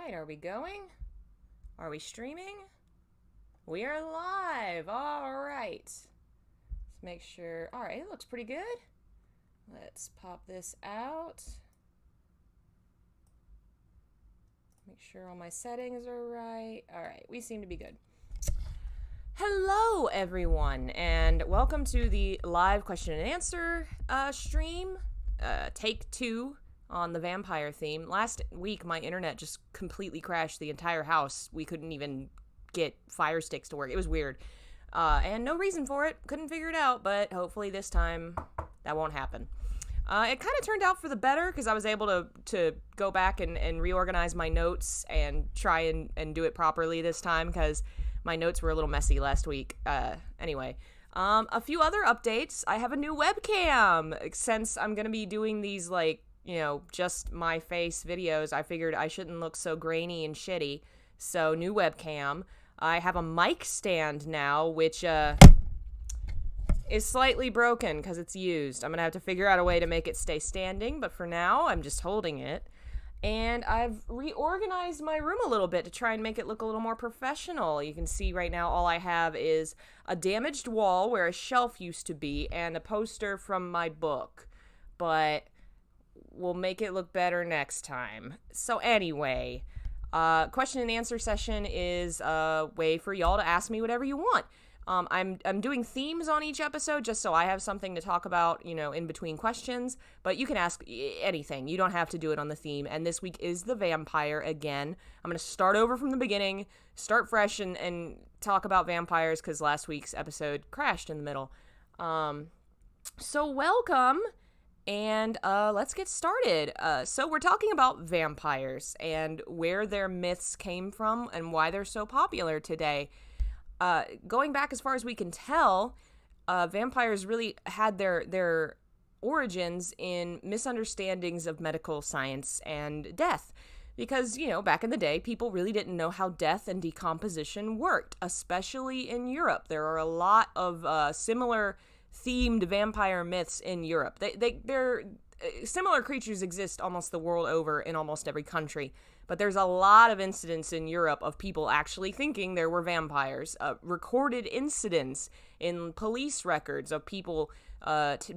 right, are we going? Are we streaming? We are live. All right. Let's make sure. All right, it looks pretty good. Let's pop this out. Make sure all my settings are right. All right, we seem to be good. Hello, everyone, and welcome to the live question and answer stream, take 2 on the vampire theme. Last week, my internet just completely crashed the entire house. We couldn't even get Fire Sticks to work. It was weird, and no reason for it. Couldn't figure it out, but hopefully this time that won't happen. It kind of turned out for the better because I was able to go back and reorganize my notes and try and do it properly this time because my notes were a little messy last week. Anyway, a few other updates. I have a new webcam. Since I'm going to be doing these, just my face videos, I figured I shouldn't look so grainy and shitty. So, new webcam. I have a mic stand now, which is slightly broken because it's used. I'm going to have to figure out a way to make it stay standing, but for now, I'm just holding it. And I've reorganized my room a little bit to try and make it look a little more professional. You can see right now all I have is a damaged wall where a shelf used to be and a poster from my book. But we'll make it look better next time. So anyway, question and answer session is a way for y'all to ask me whatever you want. I'm doing themes on each episode just so I have something to talk about, in between questions. But you can ask anything. You don't have to do it on the theme. And this week is the vampire again. I'm going to start over from the beginning, start fresh, and talk about vampires because last week's episode crashed in the middle. So welcome, and let's get started. So we're talking about vampires and where their myths came from and why they're so popular today. Going back as far as we can tell, vampires really had their origins in misunderstandings of medical science and death. Because, back in the day, people really didn't know how death and decomposition worked, especially in Europe. There are a lot of similar themed vampire myths in Europe. They're similar creatures exist almost the world over in almost every country. But there's a lot of incidents in Europe of people actually thinking there were vampires. Recorded incidents in police records of people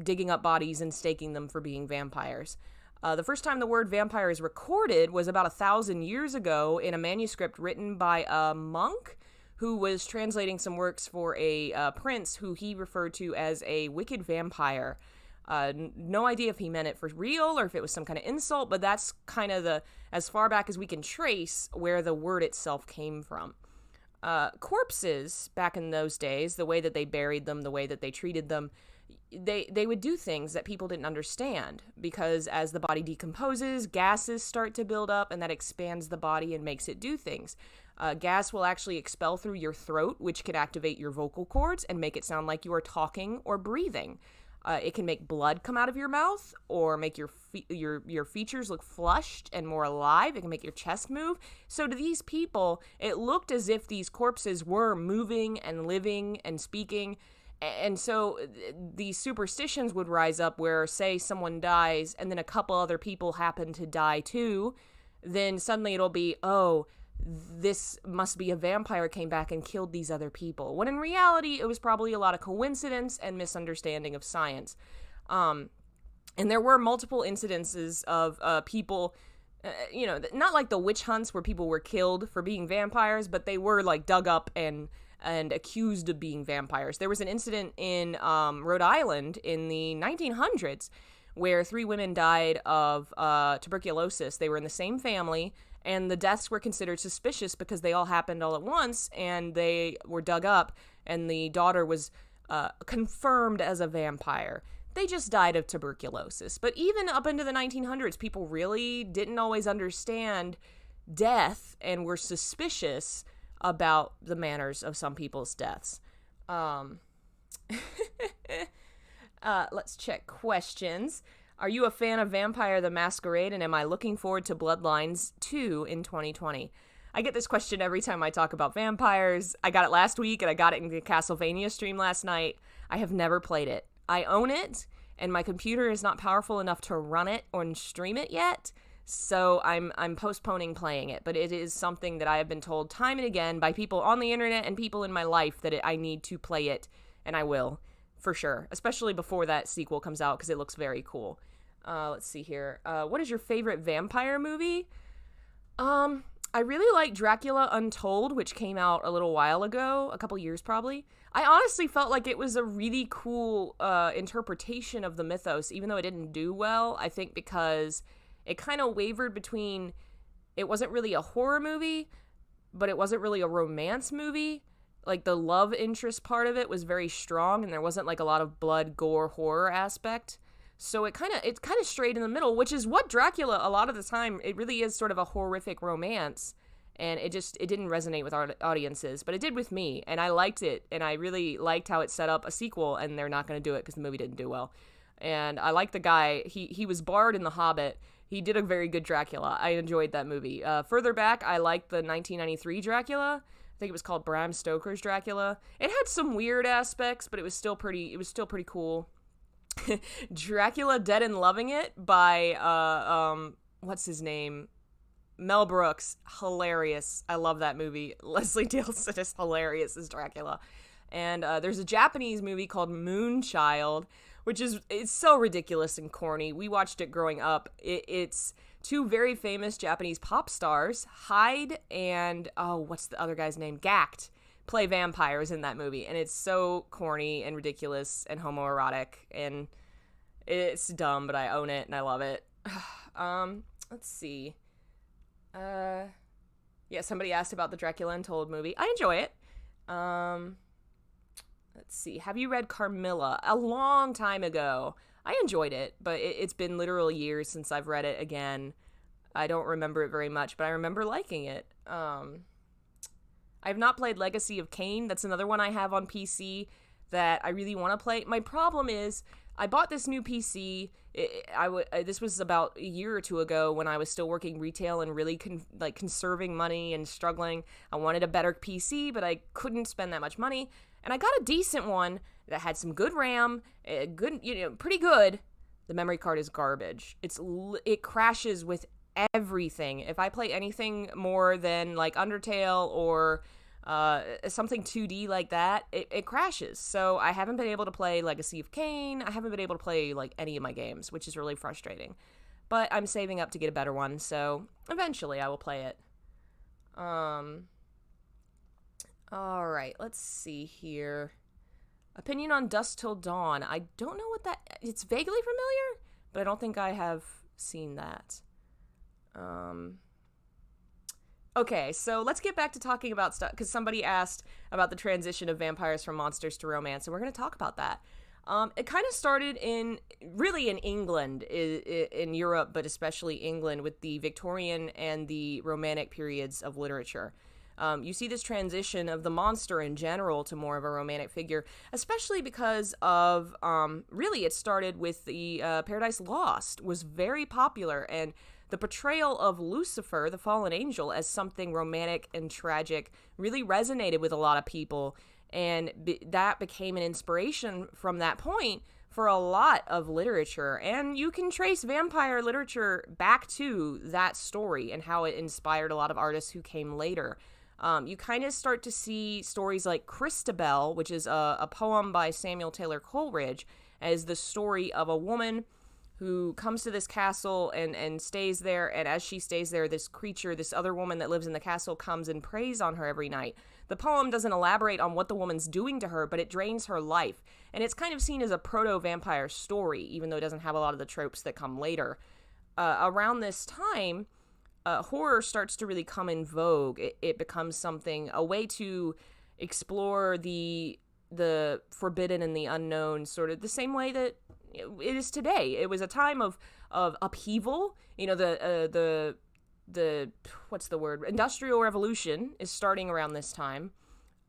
digging up bodies and staking them for being vampires. The first time the word vampire is recorded was about 1,000 years ago in a manuscript written by a monk who was translating some works for a prince who he referred to as a wicked vampire. No idea if he meant it for real or if it was some kind of insult, but that's kind of as far back as we can trace where the word itself came from. Corpses, back in those days, the way that they buried them, the way that they treated them, they would do things that people didn't understand because as the body decomposes, gases start to build up and that expands the body and makes it do things. Gas will actually expel through your throat, which could activate your vocal cords and make it sound like you are talking or breathing. It can make blood come out of your mouth or make your features look flushed and more alive. It can make your chest move. So to these people, it looked as if these corpses were moving and living and speaking. And so these superstitions would rise up where, say, someone dies and then a couple other people happen to die too. Then suddenly it'll be, oh, this must be a vampire came back and killed these other people. When in reality, it was probably a lot of coincidence and misunderstanding of science. And there were multiple incidences of people, not like the witch hunts where people were killed for being vampires, but they were like dug up and accused of being vampires. There was an incident in Rhode Island in the 1900s where 3 women died of tuberculosis. They were in the same family, and the deaths were considered suspicious because they all happened all at once, and they were dug up, and the daughter was confirmed as a vampire. They just died of tuberculosis. But even up into the 1900s, people really didn't always understand death and were suspicious about the manners of some people's deaths. Let's check questions. Are you a fan of Vampire the Masquerade, and am I looking forward to Bloodlines 2 in 2020? I get this question every time I talk about vampires. I got it last week, and I got it in the Castlevania stream last night. I have never played it. I own it, and my computer is not powerful enough to run it or stream it yet, So I'm postponing playing it, but it is something that I have been told time and again by people on the internet and people in my life that I need to play it, and I will, for sure, especially before that sequel comes out because it looks very cool. Let's see here. What is your favorite vampire movie? I really like Dracula Untold, which came out a little while ago, a couple years probably. I honestly felt like it was a really cool interpretation of the mythos, even though it didn't do well. I think because it kind of wavered between, it wasn't really a horror movie, but it wasn't really a romance movie. Like, the love interest part of it was very strong, and there wasn't like a lot of blood, gore, horror aspect. So it kind of strayed in the middle, which is what Dracula, a lot of the time, it really is sort of a horrific romance, and it didn't resonate with our audiences, but it did with me, and I liked it, and I really liked how it set up a sequel, and they're not going to do it because the movie didn't do well. And I like the guy. He was Bard in The Hobbit. He did a very good Dracula. I enjoyed that movie. Further back, I liked the 1993 Dracula. I think it was called Bram Stoker's Dracula. It had some weird aspects, but it was still pretty cool. Dracula Dead and Loving It by what's his name? Mel Brooks. Hilarious. I love that movie. Leslie Nielsen is hilarious as Dracula. And there's a Japanese movie called Moonchild, which it's so ridiculous and corny. We watched it growing up. It's two very famous Japanese pop stars, Hyde and what's the other guy's name? Gact, play vampires in that movie, and it's so corny and ridiculous and homoerotic, and it's dumb, but I own it and I love it. Let's see. Yeah, somebody asked about the Dracula Untold movie. I enjoy it. Let's see. Have you read Carmilla? A long time ago. I enjoyed it, but it's been literal years since I've read it again. I don't remember it very much, but I remember liking it. I have not played Legacy of Kain. That's another one I have on PC that I really want to play. My problem is I bought this new PC. This was about a year or two ago when I was still working retail and really conserving money and struggling. I wanted a better PC, but I couldn't spend that much money. And I got a decent one that had some good RAM, pretty good. The memory card is garbage. It crashes with everything. If I play anything more than like Undertale or something 2D like that, it crashes. So I haven't been able to play Legacy of Kain. I haven't been able to play like any of my games, which is really frustrating. But I'm saving up to get a better one, so eventually I will play it. All right, let's see here. Opinion on Dusk Till Dawn. I don't know what that... It's vaguely familiar, but I don't think I have seen that. Okay, so let's get back to talking about stuff, because somebody asked about the transition of vampires from monsters to romance, and we're going to talk about that. It kind of started in England, in Europe, but especially England, with the Victorian and the Romantic periods of literature. You see this transition of the monster in general to more of a romantic figure, especially because of, really it started with the Paradise Lost was very popular, and the portrayal of Lucifer, the fallen angel, as something romantic and tragic really resonated with a lot of people, and that became an inspiration from that point for a lot of literature. And you can trace vampire literature back to that story and how it inspired a lot of artists who came later. You kind of start to see stories like Christabel, which is a poem by Samuel Taylor Coleridge, as the story of a woman who comes to this castle and stays there, and as she stays there, this creature, this other woman that lives in the castle, comes and preys on her every night. The poem doesn't elaborate on what the woman's doing to her, but it drains her life, and it's kind of seen as a proto-vampire story, even though it doesn't have a lot of the tropes that come later. Around this time, horror starts to really come in vogue. It becomes something, a way to explore the forbidden and the unknown, sort of the same way that it is today. It was a time of upheaval. The what's the word? Industrial Revolution is starting around this time.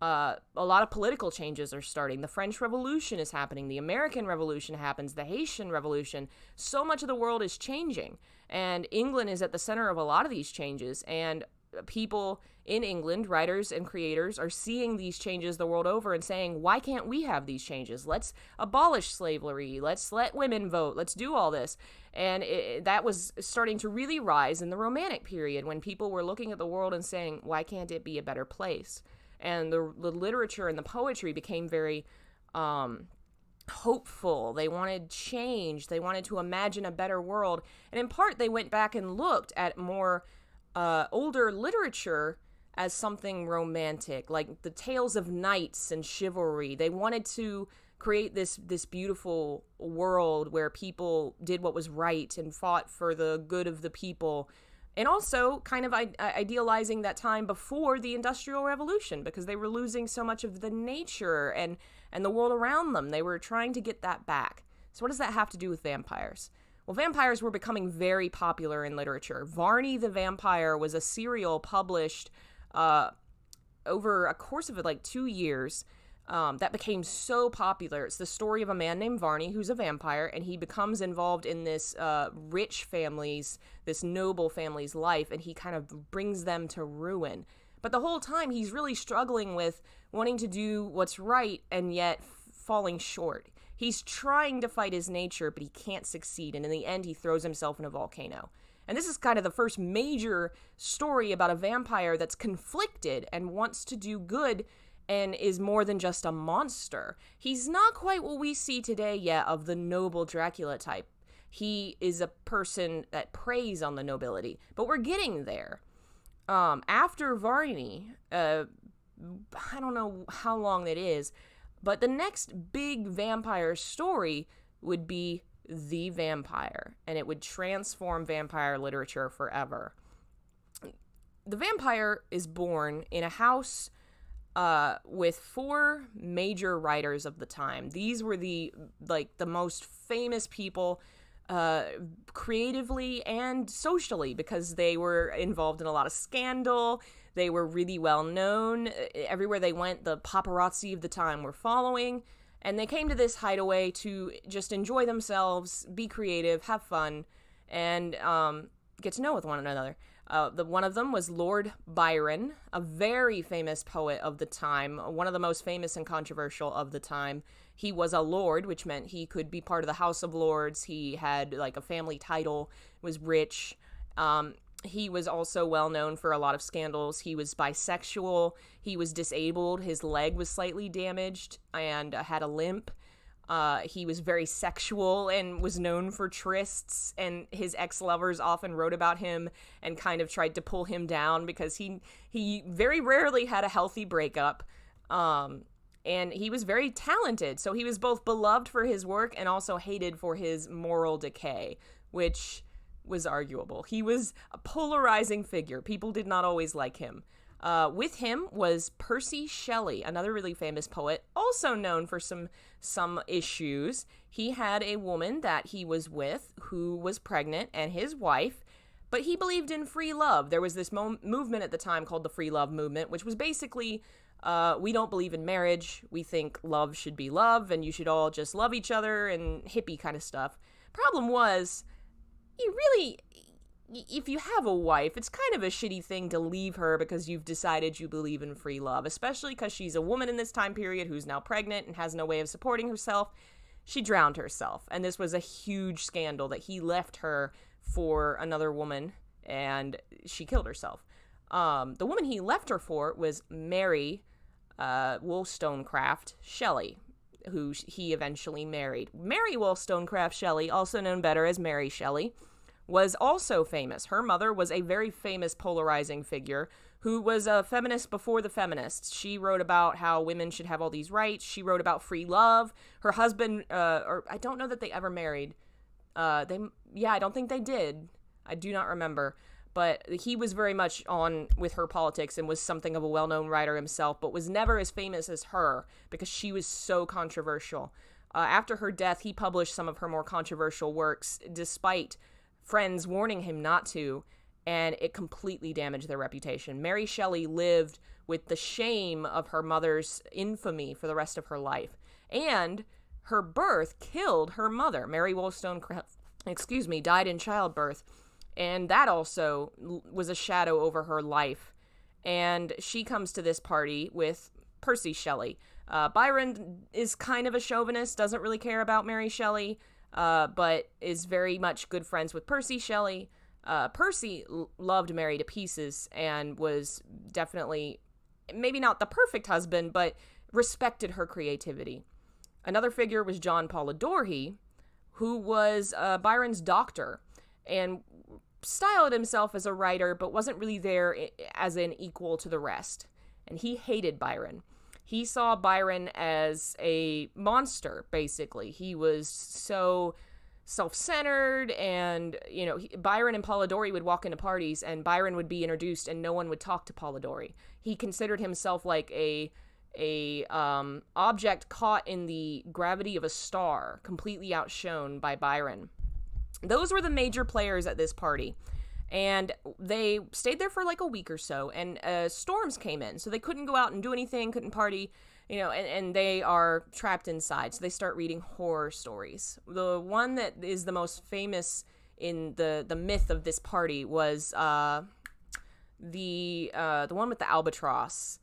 A lot of political changes are starting. The French Revolution is happening. The American Revolution happens. The Haitian Revolution. So much of the world is changing. And England is at the center of a lot of these changes. And people in England, writers and creators, are seeing these changes the world over and saying, why can't we have these changes? Let's abolish slavery. Let's let women vote. Let's do all this. And that was starting to really rise in the Romantic period, when people were looking at the world and saying, why can't it be a better place? And the literature and the poetry became very hopeful. They wanted change. They wanted to imagine a better world. And in part, they went back and looked at more older literature as something romantic, like the tales of knights and chivalry. They wanted to create this beautiful world where people did what was right and fought for the good of the people. And also kind of idealizing that time before the Industrial Revolution, because they were losing so much of the nature and the world around them. They were trying to get that back. So what does that have to do with vampires? Well, vampires were becoming very popular in literature. Varney the Vampire was a serial published over a course of like 2 years that became so popular. It's the story of a man named Varney who's a vampire, and he becomes involved in this rich family's, this noble family's life, and he kind of brings them to ruin. But the whole time he's really struggling with wanting to do what's right and yet falling short. He's trying to fight his nature, but he can't succeed, and in the end he throws himself in a volcano. And this is kind of the first major story about a vampire that's conflicted and wants to do good and is more than just a monster. He's not quite what we see today yet of the noble Dracula type. He is a person that preys on the nobility, but we're getting there. After Varney, I don't know how long that is, but the next big vampire story would be The Vampire, and it would transform vampire literature forever. The vampire is born in a house with 4 major writers of the time. These were the most famous people creatively and socially, because they were involved in a lot of scandal. They were really well known. Everywhere they went, the paparazzi of the time were following. And they came to this hideaway to just enjoy themselves, be creative, have fun, and get to know with one another. One of them was Lord Byron, a very famous poet of the time, one of the most famous and controversial of the time. He was a lord, which meant he could be part of the House of Lords. He had like a family title, was rich. He was also well known for a lot of scandals. He was bisexual. He was disabled. His leg was slightly damaged and had a limp. He was very sexual and was known for trysts, and his ex-lovers often wrote about him and kind of tried to pull him down because he very rarely had a healthy breakup. And he was very talented, so he was both beloved for his work and also hated for his moral decay, which was arguable. He was a polarizing figure. People did not always like him. With him was Percy Shelley, another really famous poet, also known for some issues. He had a woman that he was with who was pregnant, and his wife, but he believed in free love. There was this movement at the time called the free love movement, which was basically, we don't believe in marriage. We think love should be love, and you should all just love each other, and hippie kind of stuff. Problem was, if you have a wife, it's kind of a shitty thing to leave her because you've decided you believe in free love, especially because she's a woman in this time period who's now pregnant and has no way of supporting herself. She drowned herself, and this was a huge scandal that he left her for another woman, and she killed herself. The woman he left her for was Mary Wollstonecraft Shelley, who he eventually married. Mary Wollstonecraft Shelley, also known better as Mary Shelley, was also famous. Her mother was a very famous polarizing figure who was a feminist before the feminists. She wrote about how women should have all these rights. She wrote about free love. Her husband, or I don't know that they ever married. I don't think they did. I do not remember. But he was very much on with her politics and was something of a well-known writer himself, but was never as famous as her because she was so controversial. After her death, he published some of her more controversial works, despite friends warning him not to, and it completely damaged their reputation. Mary Shelley lived with the shame of her mother's infamy for the rest of her life, and her birth killed her mother. Mary Wollstonecraft, died in childbirth, And that also was a shadow over her life. And she comes to this party with Percy Shelley. Byron is kind of a chauvinist, doesn't really care about Mary Shelley, but is very much good friends with Percy Shelley. Percy loved Mary to pieces and was definitely, maybe not the perfect husband, but respected her creativity. Another figure was John Polidori, who was Byron's doctor and styled himself as a writer, but wasn't really there as an equal to the rest. And he hated Byron. He saw Byron as a monster, basically. He was so self-centered, and, Byron and Polidori would walk into parties, and Byron would be introduced, and no one would talk to Polidori. He considered himself like a object caught in the gravity of a star, completely outshone by Byron. Those were the major players at this party, and they stayed there for like a week or so, and storms came in, so they couldn't go out and do anything, couldn't party, and they are trapped inside, so they start reading horror stories. The one that is the most famous in the myth of this party was the one with the albatross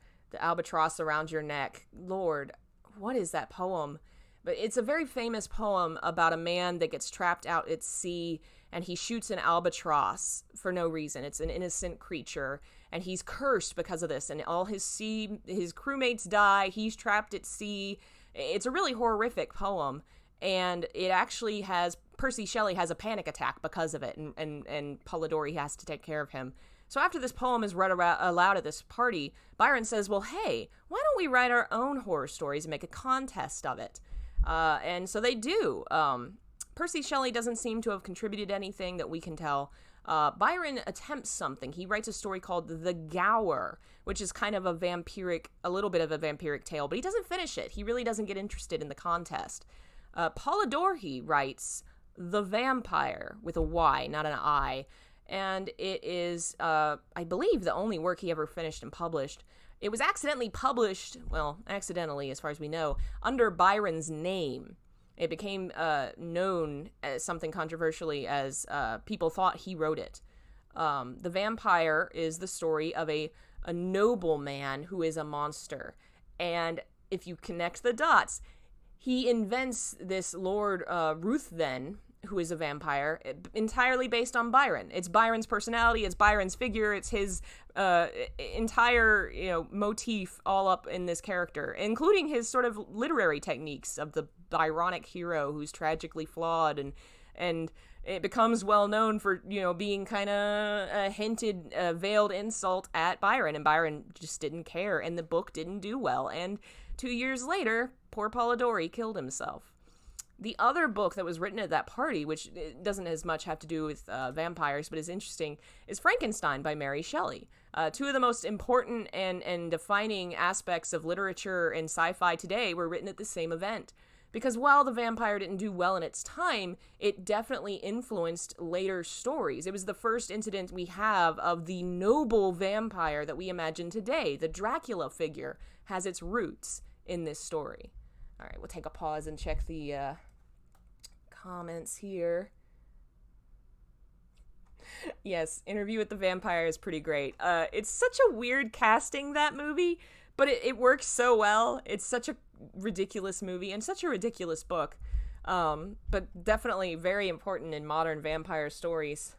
around your neck. Lord, what is that poem? But it's a very famous poem about a man that gets trapped out at sea, and he shoots an albatross for no reason. It's an innocent creature, and he's cursed because of this, and all his crewmates die. He's trapped at sea. It's a really horrific poem, and it actually has, Percy Shelley has a panic attack because of it, and Polidori has to take care of him. So after this poem is read aloud at this party, Byron says, well, hey, why don't we write our own horror stories and make a contest of it? And so they do. Percy Shelley doesn't seem to have contributed anything that we can tell. Byron attempts something. He writes a story called The Gower, which is kind of a little bit of a vampiric tale, but he doesn't finish it. He really doesn't get interested in the contest. Polidori writes The Vampire, with a Y, not an I, and it is, I believe, the only work he ever finished and published. It was accidentally published, well, accidentally as far as we know, under Byron's name. It became known as something controversially as people thought he wrote it. The Vampire is the story of a noble man who is a monster. And if you connect the dots, he invents this Lord Ruthven, who is a vampire, entirely based on Byron. It's Byron's personality, it's Byron's figure, it's his entire, motif all up in this character, including his sort of literary techniques of the Byronic hero who's tragically flawed, and it becomes well known for, being kind of a hinted, veiled insult at Byron, and Byron just didn't care, and the book didn't do well, and 2 years later, poor Polidori killed himself. The other book that was written at that party, which doesn't as much have to do with vampires, but is interesting, is Frankenstein by Mary Shelley. Two of the most important and defining aspects of literature and sci-fi today were written at the same event. Because while The Vampire didn't do well in its time, it definitely influenced later stories. It was the first incident we have of the noble vampire that we imagine today. The Dracula figure has its roots in this story. All right, we'll take a pause and check the comments here. Yes, Interview with the Vampire is pretty great. It's such a weird casting, that movie, but it works so well. It's such a ridiculous movie and such a ridiculous book, but definitely very important in modern vampire stories.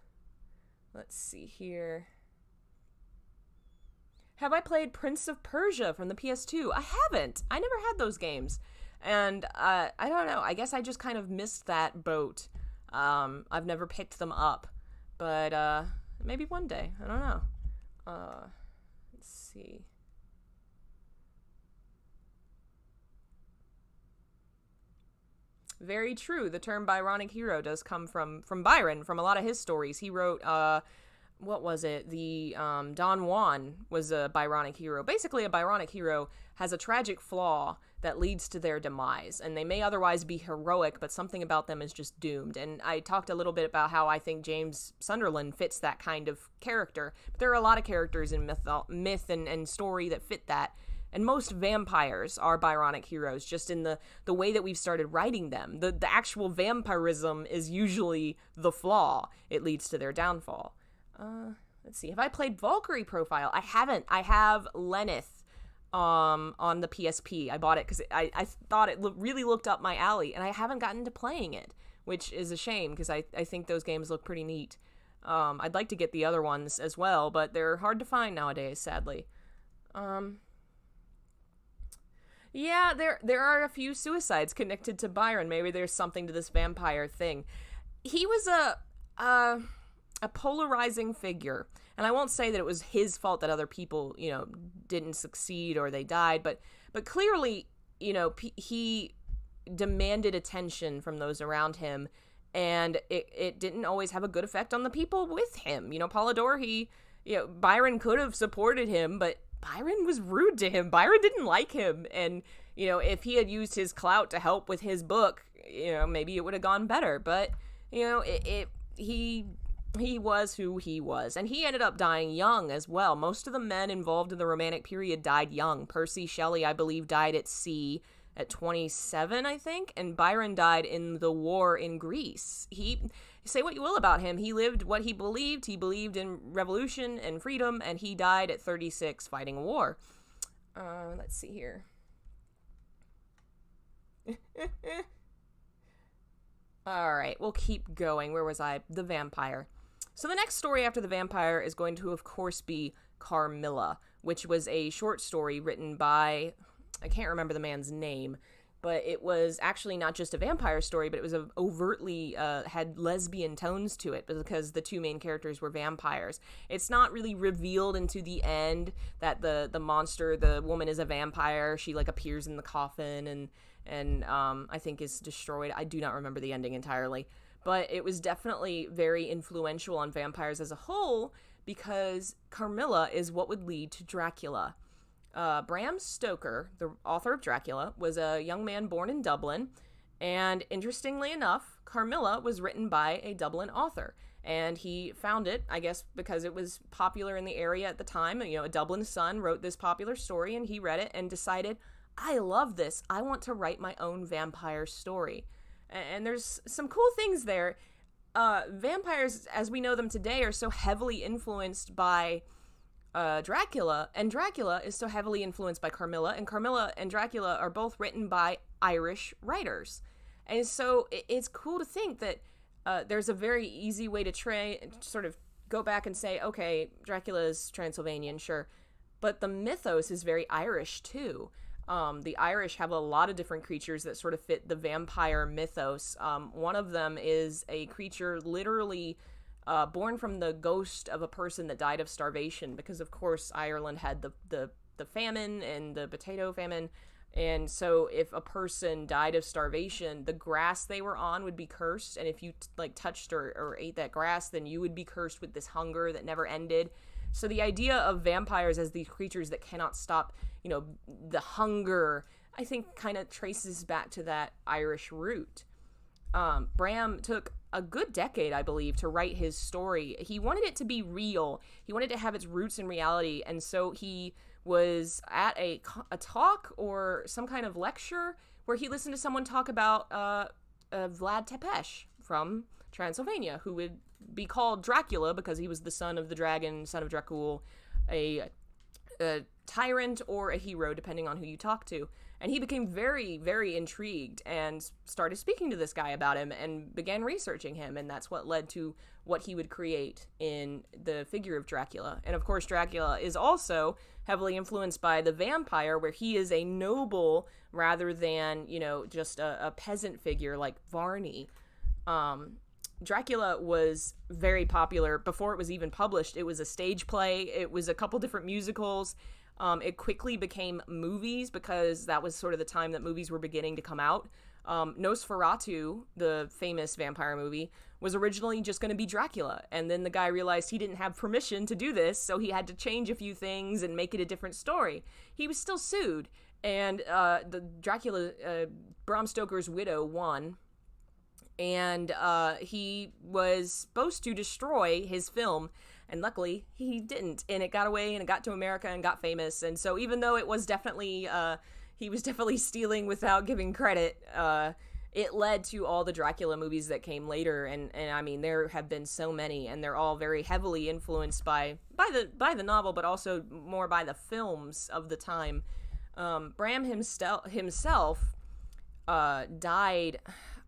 Let's see here. Have I played Prince of Persia from the PS2? I haven't. I never had those games. And I don't know. I guess I just kind of missed that boat. I've never picked them up. But maybe one day. I don't know. Let's see. Very true. The term Byronic hero does come from Byron, from a lot of his stories. He wrote, what was it? The Don Juan was a Byronic hero. Basically, a Byronic hero has a tragic flaw that leads to their demise, and they may otherwise be heroic, but something about them is just doomed. And I talked a little bit about how I think James Sunderland fits that kind of character, but there are a lot of characters in myth and story that fit that. And most vampires are Byronic heroes, just in the way that we've started writing them. The actual vampirism is usually the flaw. It leads to their downfall. Let's see. Have I played Valkyrie Profile? I haven't. I have Lenneth on the PSP. I bought it because I thought it really looked up my alley, and I haven't gotten to playing it, which is a shame because I think those games look pretty neat. I'd like to get the other ones as well, but they're hard to find nowadays, sadly. Yeah, there are a few suicides connected to Byron. Maybe there's something to this vampire thing. He was a polarizing figure, and I won't say that it was his fault that other people, didn't succeed or they died, but clearly, he demanded attention from those around him, and it didn't always have a good effect on the people with him. Polydor, Byron could have supported him, but Byron was rude to him. Byron didn't like him, and if he had used his clout to help with his book, maybe it would have gone better. But he was who he was, and he ended up dying young as well. Most of the men involved in the Romantic period died young. Percy Shelley, I believe, died at sea at 27, I think, and Byron died in the war in Greece. Say what you will about him, he lived what he believed. He believed in revolution and freedom, and he died at 36 fighting a war. Let's see here. All right, we'll keep going. Where was I? The vampire. So the next story after the vampire is going to, of course, be Carmilla, which was a short story written by, I can't remember the man's name, but it was actually not just a vampire story, but it was overtly had lesbian tones to it because the two main characters were vampires. It's not really revealed into the end that the monster, the woman, is a vampire. She appears in the coffin and I think is destroyed. I do not remember the ending entirely, but it was definitely very influential on vampires as a whole because Carmilla is what would lead to Dracula. Bram Stoker, the author of Dracula, was a young man born in Dublin, and interestingly enough, Carmilla was written by a Dublin author, and he found it, I guess, because it was popular in the area at the time. A Dublin Sun wrote this popular story, and he read it and decided, I love this. I want to write my own vampire story. And there's some cool things there. Vampires, as we know them today, are so heavily influenced by Dracula, and Dracula is so heavily influenced by Carmilla, and Carmilla and Dracula are both written by Irish writers. And so it's cool to think that there's a very easy way to sort of go back and say, okay, Dracula is Transylvanian, sure, but the mythos is very Irish too. The Irish have a lot of different creatures that sort of fit the vampire mythos. One of them is a creature literally born from the ghost of a person that died of starvation, because of course Ireland had the famine and the potato famine, and so if a person died of starvation, the grass they were on would be cursed, and if you touched or ate that grass, then you would be cursed with this hunger that never ended. So the idea of vampires as these creatures that cannot stop, the hunger, I think kind of traces back to that Irish root. Bram took a good decade, I believe, to write his story. He wanted it to be real. He wanted to have its roots in reality, and so he was at a talk or some kind of lecture where he listened to someone talk about Vlad Tepes from Transylvania, who would be called Dracula because he was the son of the dragon, son of Dracul, a tyrant or a hero, depending on who you talk to. And he became very, very intrigued and started speaking to this guy about him and began researching him. And that's what led to what he would create in the figure of Dracula. And of course, Dracula is also heavily influenced by the vampire, where he is a noble rather than, just a peasant figure like Varney. Dracula was very popular before it was even published. It was a stage play. It was a couple different musicals. It quickly became movies because that was sort of the time that movies were beginning to come out. Nosferatu, the famous vampire movie, was originally just going to be Dracula. And then the guy realized he didn't have permission to do this, so he had to change a few things and make it a different story. He was still sued. And the Dracula, Bram Stoker's widow, won. And he was supposed to destroy his film, and luckily he didn't, and it got away and it got to America and got famous. And so even though it was definitely he was definitely stealing without giving credit, it led to all the Dracula movies that came later, and I mean, there have been so many, and they're all very heavily influenced by the novel, but also more by the films of the time. Bram himself died.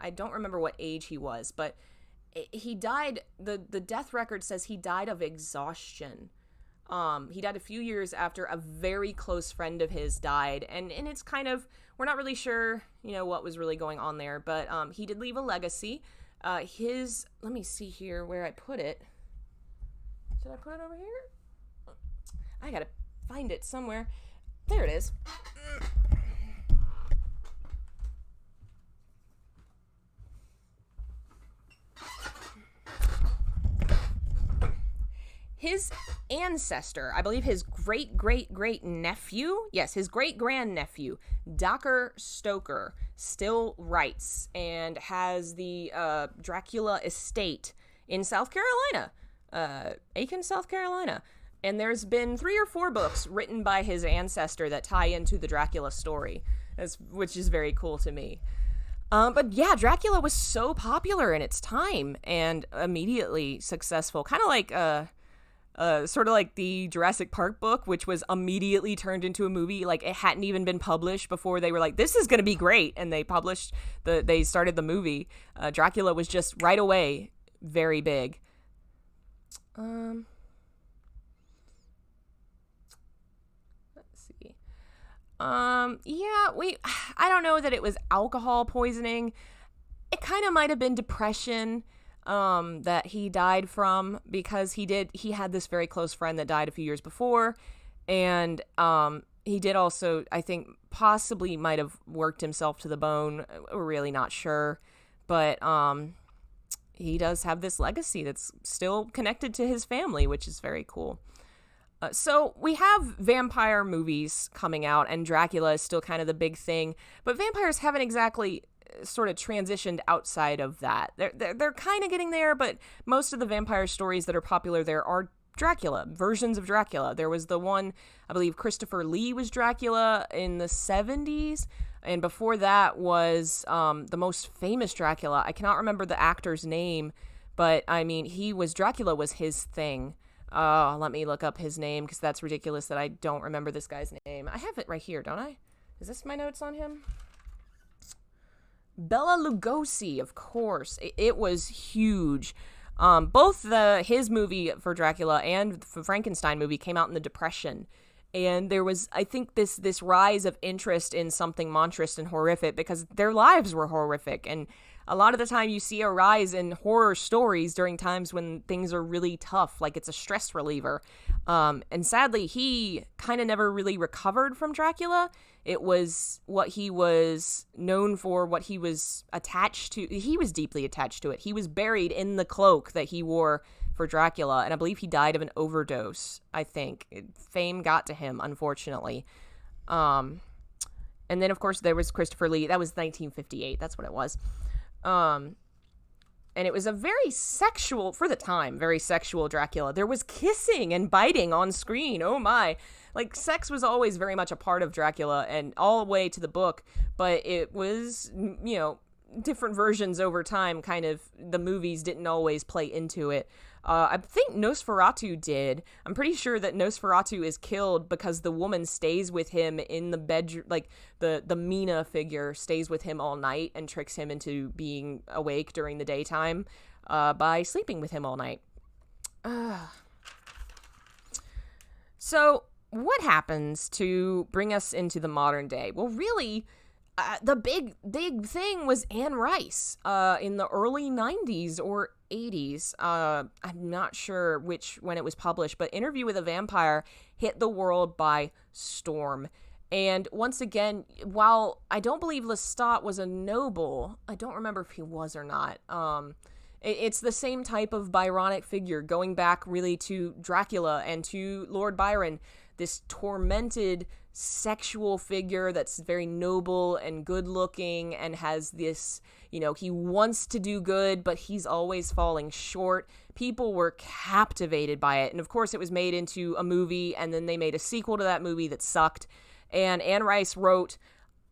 I don't remember what age he was, but he died. The death record says he died of exhaustion. He died a few years after a very close friend of his died, and it's kind of, we're not really sure, what was really going on there, but he did leave a legacy. Let me see here where I put it. Did I put it over here? I gotta find it somewhere. There it is. His ancestor, I believe his great-great-great-nephew, yes, his great-grandnephew, Dr. Stoker, still writes and has the Dracula estate in South Carolina, Aiken, South Carolina. And there's been 3 or 4 books written by his ancestor that tie into the Dracula story, which is very cool to me. But yeah, Dracula was so popular in its time and immediately successful, kind of like sort of like the Jurassic Park book, which was immediately turned into a movie. Like, it hadn't even been published before they were like, this is going to be great. And they started the movie. Dracula was just right away very big. Let's see. I don't know that it was alcohol poisoning. It kind of might have been depression. That he died from, because he had this very close friend that died a few years before, and he did also, I think, possibly might have worked himself to the bone. We're really not sure, but he does have this legacy that's still connected to his family, which is very cool. So we have vampire movies coming out, and Dracula is still kind of the big thing, but vampires haven't exactly sort of transitioned outside of that. They're kind of getting there, but most of the vampire stories that are popular there are Dracula, versions of Dracula. There was the one, I believe Christopher Lee was Dracula in the 70s, and before that was the most famous Dracula. I cannot remember the actor's name, but I mean, Dracula was his thing. Let me look up his name, because that's ridiculous that I don't remember this guy's name. I have it right here, don't I? Is this my notes on him? Bela Lugosi, of course. It was huge. Both his movie for Dracula and the Frankenstein movie came out in the Depression. And there was, I think, this rise of interest in something monstrous and horrific because their lives were horrific. And a lot of the time you see a rise in horror stories during times when things are really tough, like it's a stress reliever. And sadly, he kind of never really recovered from Dracula. It was what he was known for, what he was attached to. He was deeply attached to it. He was buried in the cloak that he wore for Dracula, and I believe he died of an overdose, I think. Fame got to him, unfortunately. And then, of course, there was Christopher Lee. That was 1958. That's what it was. And it was a very sexual, for the time, very sexual Dracula. There was kissing and biting on screen. Oh my. Like, sex was always very much a part of Dracula and all the way to the book, but it was, different versions over time, kind of, the movies didn't always play into it. I think Nosferatu did. I'm pretty sure that Nosferatu is killed because the woman stays with him in the bedroom, like the Mina figure stays with him all night and tricks him into being awake during the daytime by sleeping with him all night. So what happens to bring us into the modern day? Well, really, the big thing was Anne Rice in the early 90s or 80s. I'm not sure when it was published, but Interview with a Vampire hit the world by storm. And once again, while I don't believe Lestat was a noble, I don't remember if he was or not. It's the same type of Byronic figure, going back really to Dracula and to Lord Byron, this tormented sexual figure that's very noble and good looking and has this, he wants to do good, but he's always falling short. People were captivated by it. And of course it was made into a movie, and then they made a sequel to that movie that sucked. And Anne Rice wrote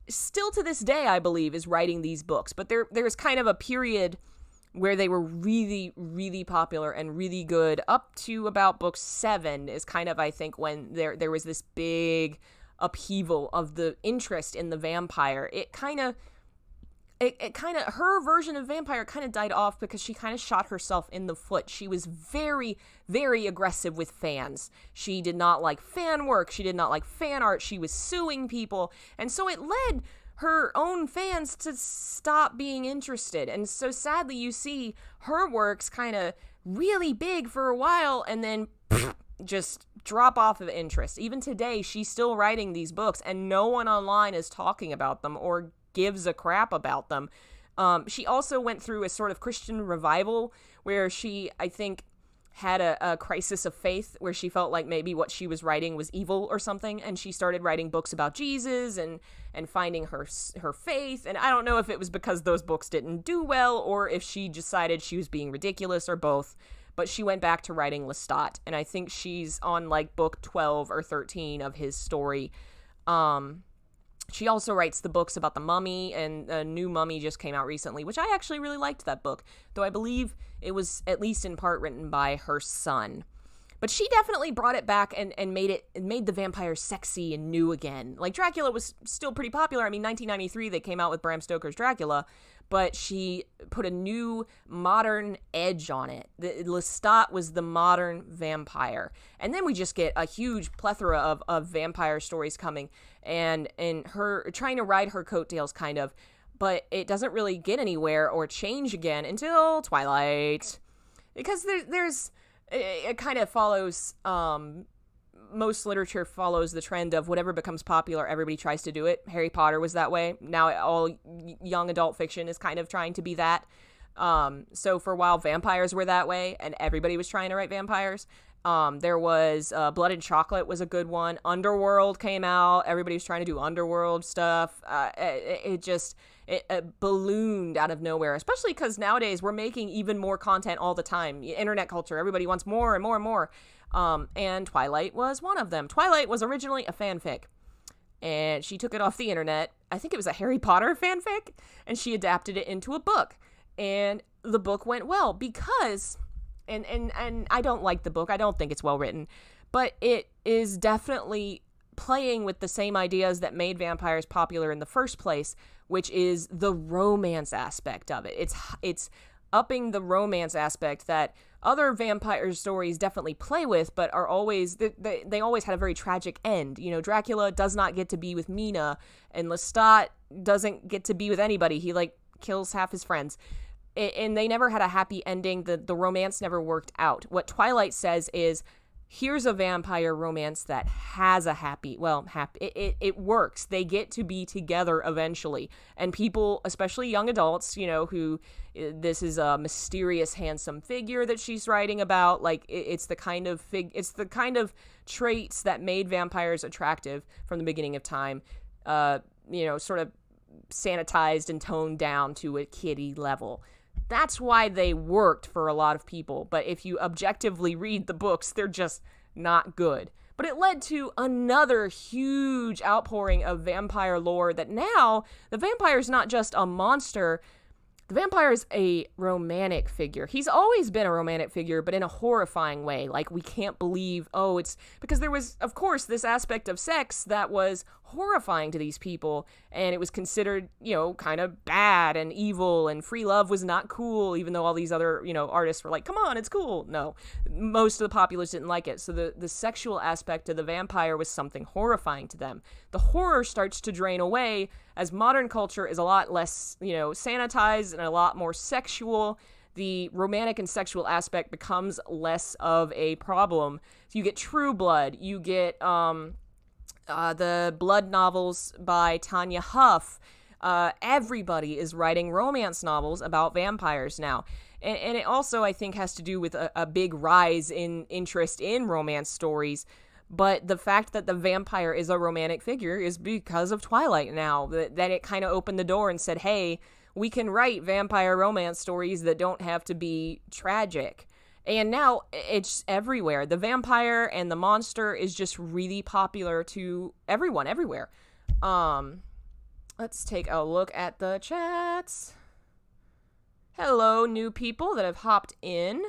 still to this day, I believe, is writing these books. But there's kind of a period where they were really, really popular and really good, up to about book 7 is kind of, I think, when there was this big upheaval of the interest in the vampire. It kind of, her version of vampire kind of died off because she kind of shot herself in the foot. She was very, very aggressive with fans. She did not like fan work. She did not like fan art. She was suing people. And so it led her own fans to stop being interested. And so sadly, you see her works kind of really big for a while and then just drop off of interest. Even today, she's still writing these books and no one online is talking about them or gives a crap about them. She also went through a sort of Christian revival where she, I think, had a crisis of faith where she felt like maybe what she was writing was evil or something, and she started writing books about Jesus and finding her faith. And I don't know if it was because those books didn't do well or if she decided she was being ridiculous or both, but she went back to writing Lestat, and I think she's on like book 12 or 13 of his story. She also writes the books about the Mummy, and a new Mummy just came out recently, which I actually really liked that book, though I believe it was at least in part written by her son. But she definitely brought it back and made the vampire sexy and new again. Like, Dracula was still pretty popular. I mean, 1993, they came out with Bram Stoker's Dracula, but she put a new modern edge on it. Lestat was the modern vampire. And then we just get a huge plethora of vampire stories coming, and her trying to ride her coattails, kind of, but it doesn't really get anywhere or change again until Twilight. Because there's it kind of follows, most literature follows the trend of whatever becomes popular, everybody tries to do it. Harry Potter was that way. Now all young adult fiction is kind of trying to be that. So for a while, vampires were that way, and everybody was trying to write vampires. There was Blood and Chocolate was a good one. Underworld came out. Everybody was trying to do Underworld stuff. It ballooned out of nowhere, especially because nowadays we're making even more content all the time. Internet culture, everybody wants more and more and more. And Twilight was one of them. Twilight was originally a fanfic, and she took it off the internet. I think it was a Harry Potter fanfic, and she adapted it into a book. And the book went well because, and I don't like the book. I don't think it's well written, but it is definitely playing with the same ideas that made vampires popular in the first place, which is the romance aspect of it. It's upping the romance aspect that other vampire stories definitely play with, but are always, they always had a very tragic end. You know, Dracula does not get to be with Mina, and Lestat doesn't get to be with anybody. He, like, kills half his friends. And they never had a happy ending. The romance never worked out. What Twilight says is, here's a vampire romance that has a happy, it works. They get to be together eventually. And people, especially young adults, you know, who, this is a mysterious, handsome figure that she's writing about. Like, it's the kind of traits that made vampires attractive from the beginning of time, sort of sanitized and toned down to a kiddie level. That's why they worked for a lot of people. But if you objectively read the books, they're just not good. But it led to another huge outpouring of vampire lore that now the vampire's not just a monster. The vampire is a romantic figure. He's always been a romantic figure, but in a horrifying way. Like, we can't believe, it's because there was, of course, this aspect of sex that was horrifying to these people, and it was considered, kind of bad and evil, and free love was not cool, even though all these other, artists were like, come on, it's cool. No, most of the populace didn't like it. So the sexual aspect of the vampire was something horrifying to them. The horror starts to drain away as modern culture is a lot less, sanitized and a lot more sexual. The romantic and sexual aspect becomes less of a problem. So you get True Blood, you get the Blood novels by Tanya Huff. Everybody is writing romance novels about vampires now. And it also, I think, has to do with a big rise in interest in romance stories. But the fact that the vampire is a romantic figure is because of Twilight now. That it kind of opened the door and said, hey, we can write vampire romance stories that don't have to be tragic. And now it's everywhere. The vampire and the monster is just really popular to everyone, everywhere. Let's take a look at the chats. Hello, new people that have hopped in.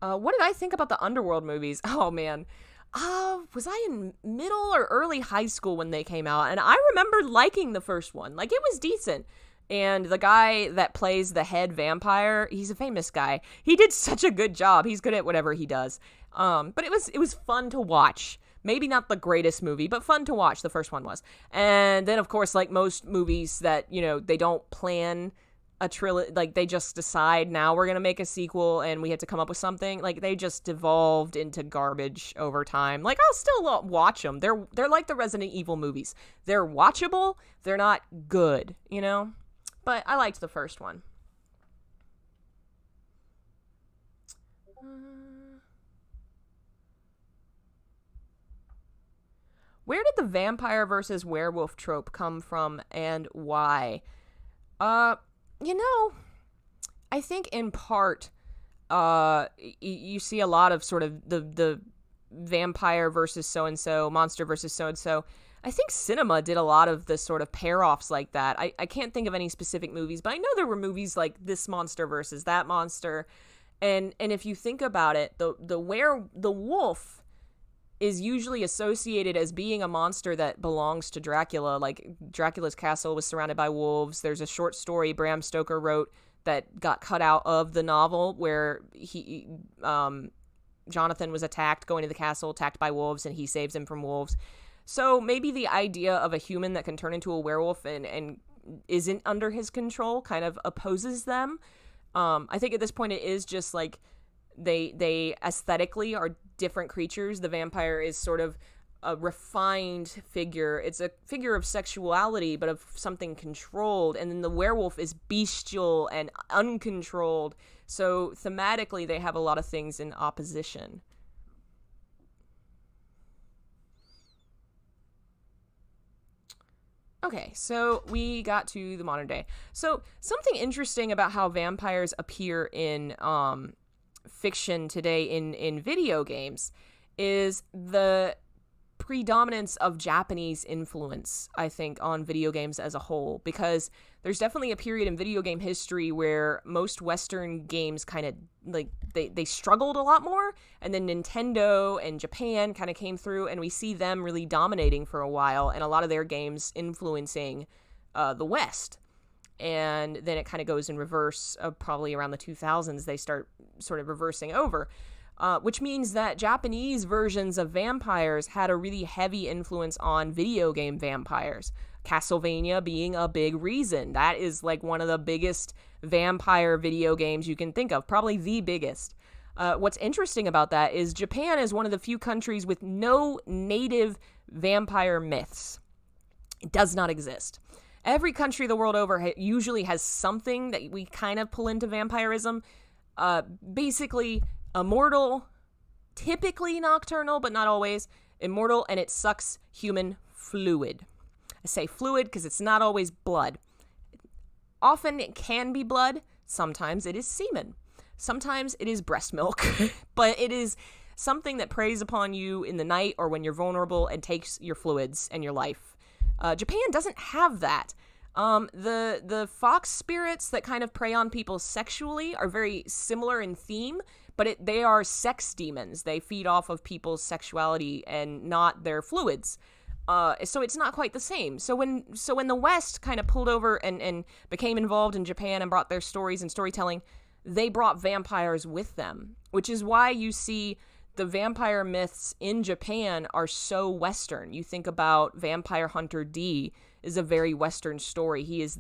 What did I think about the Underworld movies? Oh, man. Was I in middle or early high school when they came out? And I remember liking the first one. Like, it was decent. And the guy that plays the head vampire, he's a famous guy. He did such a good job. He's good at whatever he does. But it was fun to watch. Maybe not the greatest movie, but fun to watch. The first one was. And then, of course, like most movies that, they don't plan a trilogy, like they just decide now we're gonna make a sequel and we had to come up with something. Like they just devolved into garbage over time. Like I'll still watch them. They're like the Resident Evil movies. They're watchable. They're not good, But I liked the first one. Where did the vampire versus werewolf trope come from and why? I think in part, you see a lot of sort of the vampire versus so-and-so, monster versus so-and-so. I think cinema did a lot of the sort of pair-offs like that. I can't think of any specific movies, but I know there were movies like this monster versus that monster. And if you think about it, the wolf is usually associated as being a monster that belongs to Dracula. Like Dracula's castle was surrounded by wolves. There's a short story Bram Stoker wrote that got cut out of the novel where Jonathan was going to the castle, attacked by wolves, and he saves him from wolves. So maybe the idea of a human that can turn into a werewolf and isn't under his control kind of opposes them. I think at this point it is just like they aesthetically are different creatures. The vampire is sort of a refined figure. It's a figure of sexuality, but of something controlled. And then the werewolf is bestial and uncontrolled. So thematically, they have a lot of things in opposition. Okay, so we got to the modern day. So something interesting about how vampires appear in fiction today in video games is the predominance of Japanese influence, I think, on video games as a whole, because there's definitely a period in video game history where most Western games kind of like they struggled a lot more, and then Nintendo and Japan kind of came through, and we see them really dominating for a while, and a lot of their games influencing the West. And then it kind of goes in reverse. Probably around the 2000s, they start sort of reversing over, which means that Japanese versions of vampires had a really heavy influence on video game vampires. Castlevania being a big reason. That is like one of the biggest vampire video games you can think of, probably the biggest. What's interesting about that is Japan is one of the few countries with no native vampire myths. It does not exist. Every country the world over usually has something that we kind of pull into vampirism. Basically, immortal, typically nocturnal, but not always, immortal, and it sucks human fluid. I say fluid because it's not always blood. Often it can be blood. Sometimes it is semen. Sometimes it is breast milk. But it is something that preys upon you in the night or when you're vulnerable and takes your fluids and your life. Japan doesn't have that. The fox spirits that kind of prey on people sexually are very similar in theme, but they are sex demons. They feed off of people's sexuality and not their fluids. So it's not quite the same. So when the West kind of pulled over and became involved in Japan and brought their stories and storytelling, they brought vampires with them, which is why you see the vampire myths in Japan are so Western. You think about Vampire Hunter D is a very Western story. He is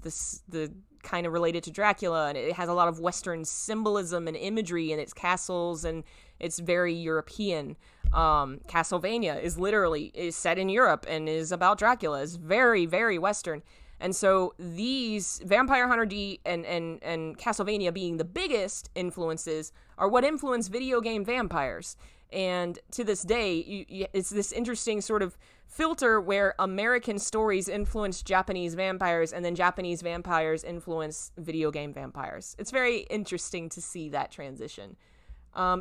the kind of related to Dracula, and it has a lot of Western symbolism and imagery in its castles, and it's very European. Castlevania is set in Europe and is about Dracula. It's very, very Western. And so these Vampire Hunter D and Castlevania being the biggest influences are what influence video game vampires. And to this day, it's this interesting sort of filter where American stories influence Japanese vampires, and then Japanese vampires influence video game vampires. It's very interesting to see that transition.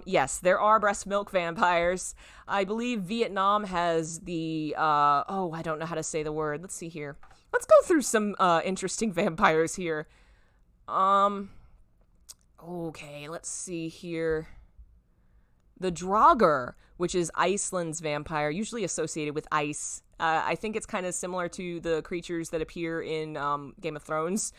Yes, there are breast milk vampires. I believe Vietnam has the, I don't know how to say the word. Let's see here. let's go through some interesting vampires here. Okay, let's see here. The Draugr, which is Iceland's vampire, usually associated with ice. I think it's kind of similar to the creatures that appear in Game of Thrones.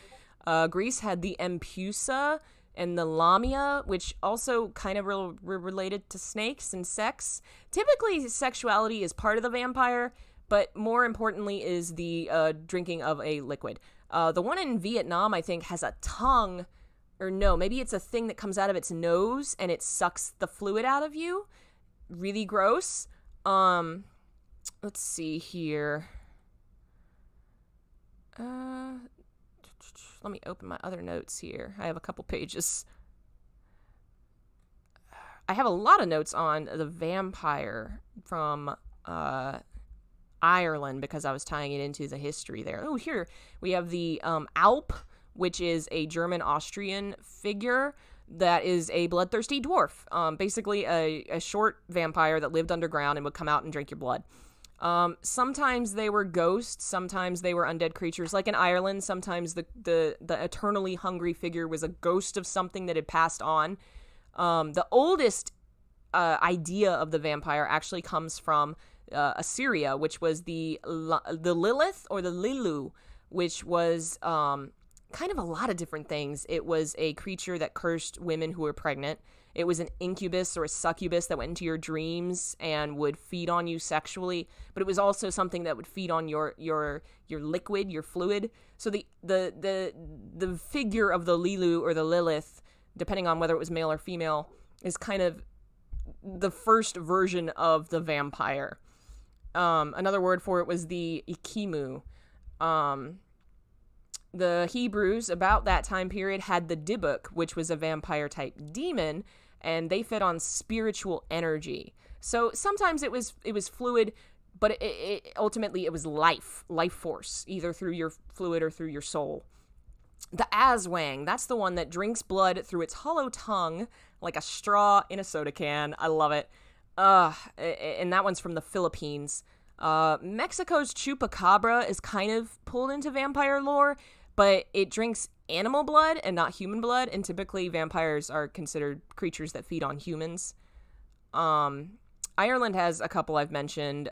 Greece had the Empusa and the Lamia, which also kind of related to snakes and sex. Typically, sexuality is part of the vampire, but more importantly is the drinking of a liquid. The one in Vietnam, I think, has a tongue, or no, maybe it's a thing that comes out of its nose and it sucks the fluid out of you. Really gross. Let's see here. Let me open my other notes here. I have a couple pages. I have a lot of notes on the vampire from Ireland because I was tying it into the history there. Oh, here we have the Alp, which is a German-Austrian figure that is a bloodthirsty dwarf. Basically a short vampire that lived underground and would come out and drink your blood. Sometimes they were ghosts, sometimes they were undead creatures. Like in Ireland, sometimes the eternally hungry figure was a ghost of something that had passed on. The oldest idea of the vampire actually comes from Assyria, which was the Lilith or the Lilu, which was kind of a lot of different things. It was a creature that cursed women who were pregnant. It was an incubus or a succubus that went into your dreams and would feed on you sexually, but it was also something that would feed on your liquid, your fluid. So the figure of the Lilu or the Lilith, depending on whether it was male or female, is kind of the first version of the vampire. Another word for it was the Ikimu. The Hebrews, about that time period, had the Dybbuk, which was a vampire-type demon, and they fed on spiritual energy. So sometimes it was fluid, but it ultimately it was life force, either through your fluid or through your soul. The Aswang, that's the one that drinks blood through its hollow tongue like a straw in a soda can. I love it. And that one's from the Philippines. Mexico's Chupacabra is kind of pulled into vampire lore, but it drinks animal blood and not human blood, and typically vampires are considered creatures that feed on humans. Ireland has a couple I've mentioned.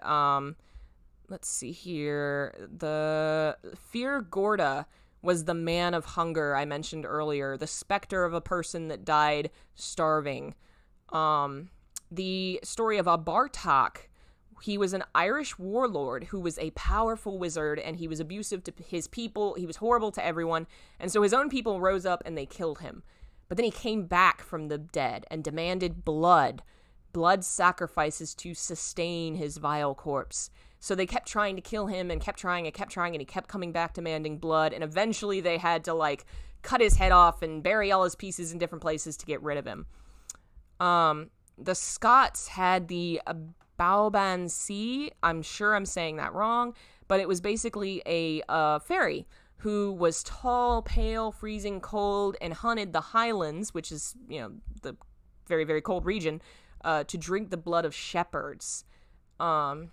Let's see here. The Fear Gorda was the man of hunger I mentioned earlier, the specter of a person that died starving. The story of Abartak, he was an Irish warlord who was a powerful wizard, and he was abusive to his people. He was horrible to everyone, and so his own people rose up and they killed him. But then he came back from the dead and demanded blood sacrifices to sustain his vile corpse. So they kept trying to kill him and kept trying, and he kept coming back demanding blood, and eventually they had to, cut his head off and bury all his pieces in different places to get rid of him. The Scots had the Bauban Sea. I'm sure I'm saying that wrong, but it was basically a fairy who was tall, pale, freezing cold, and hunted the Highlands, which is, the very, very cold region, to drink the blood of shepherds. I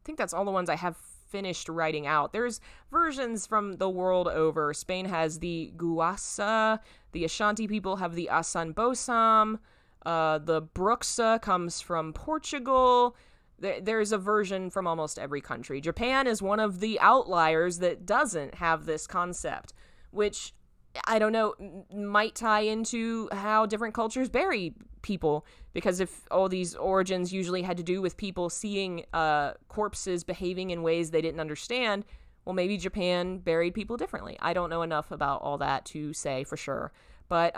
think that's all the ones I have finished writing out. There's versions from the world over. Spain has the Guasa. The Ashanti people have the Asan Bosam. The Bruxa comes from Portugal. There's a version from almost every country. Japan is one of the outliers that doesn't have this concept, which, I don't know, might tie into how different cultures bury people, because if all these origins usually had to do with people seeing corpses behaving in ways they didn't understand, well, maybe Japan buried people differently. I don't know enough about all that to say for sure. But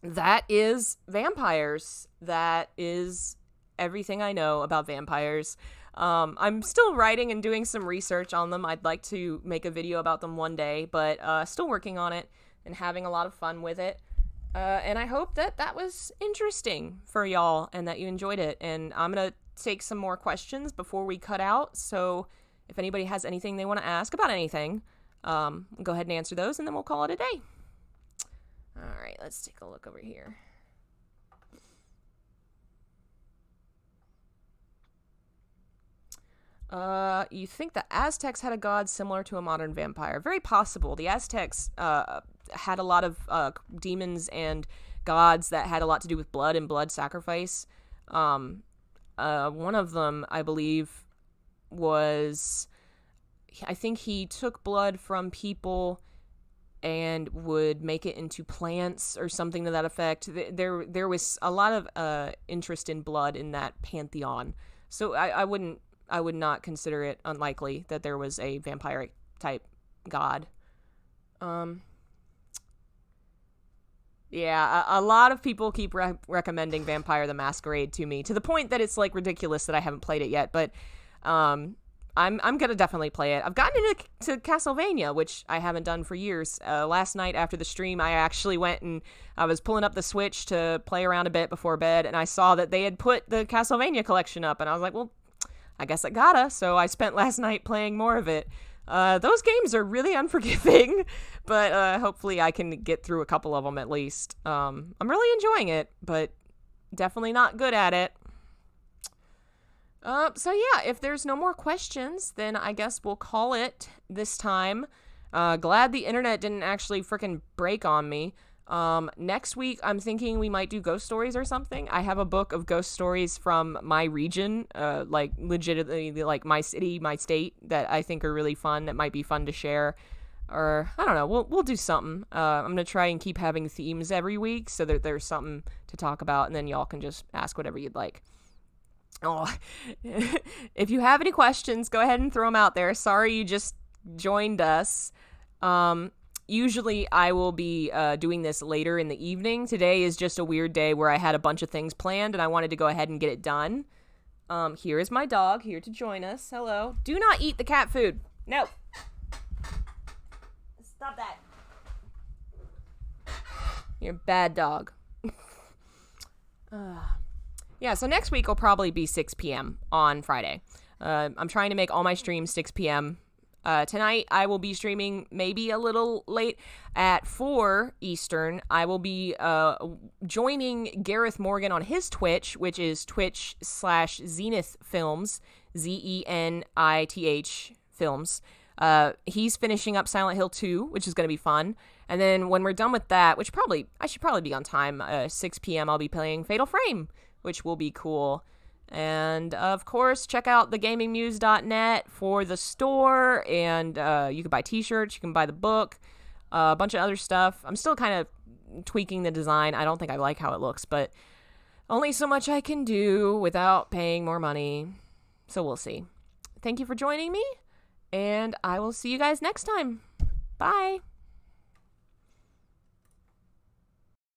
that is vampires. That is everything I know about vampires. I'm still writing and doing some research on them. I'd like to make a video about them one day, but still working on it and having a lot of fun with it. And I hope that was interesting for y'all and that you enjoyed it. And I'm going to take some more questions before we cut out. So if anybody has anything they want to ask about anything, go ahead and answer those, and then we'll call it a day. All right, let's take a look over here. You think the Aztecs had a god similar to a modern vampire? Very possible. The Aztecs had a lot of demons and gods that had a lot to do with blood and blood sacrifice. One of them, I believe, was... I think he took blood from people and would make it into plants or something to that effect. There was a lot of interest in blood in that pantheon. So I would not consider it unlikely that there was a vampire type god. Yeah, a lot of people keep recommending Vampire the Masquerade to me, to the point that it's like ridiculous that I haven't played it yet, but I'm gonna definitely play it. I've gotten into Castlevania, which I haven't done for years. Last night after the stream, I actually went and I was pulling up the Switch to play around a bit before bed, and I saw that they had put the Castlevania collection up, and I was like, well, I guess I gotta. So I spent last night playing more of it. Those games are really unforgiving, but hopefully I can get through a couple of them at least. I'm really enjoying it, but definitely not good at it. So yeah, if there's no more questions, then I guess we'll call it this time. Glad the internet didn't actually freaking break on me. Next week, I'm thinking we might do ghost stories or something. I have a book of ghost stories from my region, like legitimately like my city, my state, that I think are really fun, that might be fun to share. Or, I don't know, we'll do something. I'm gonna try and keep having themes every week so that there's something to talk about, and then y'all can just ask whatever you'd like. Oh, if you have any questions, go ahead and throw them out there. Sorry you just joined us. Usually I will be doing this later in the evening. Today is just a weird day where I had a bunch of things planned and I wanted to go ahead and get it done. Here is my dog here to join us. Hello. Do not eat the cat food. No. Stop that. You're a bad dog. Yeah, so next week will probably be 6 p.m. on Friday. I'm trying to make all my streams 6 p.m. Tonight, I will be streaming maybe a little late at 4 Eastern. I will be joining Gareth Morgan on his Twitch, which is twitch.com/Zenith Films, Zenith Films. He's finishing up Silent Hill 2, which is going to be fun. And then when we're done with that, I should probably be on time, 6 p.m., I'll be playing Fatal Frame, which will be cool. And, of course, check out thegamingmuse.net for the store, and you can buy t-shirts, you can buy the book, a bunch of other stuff. I'm still kind of tweaking the design. I don't think I like how it looks, but only so much I can do without paying more money. So we'll see. Thank you for joining me, and I will see you guys next time. Bye.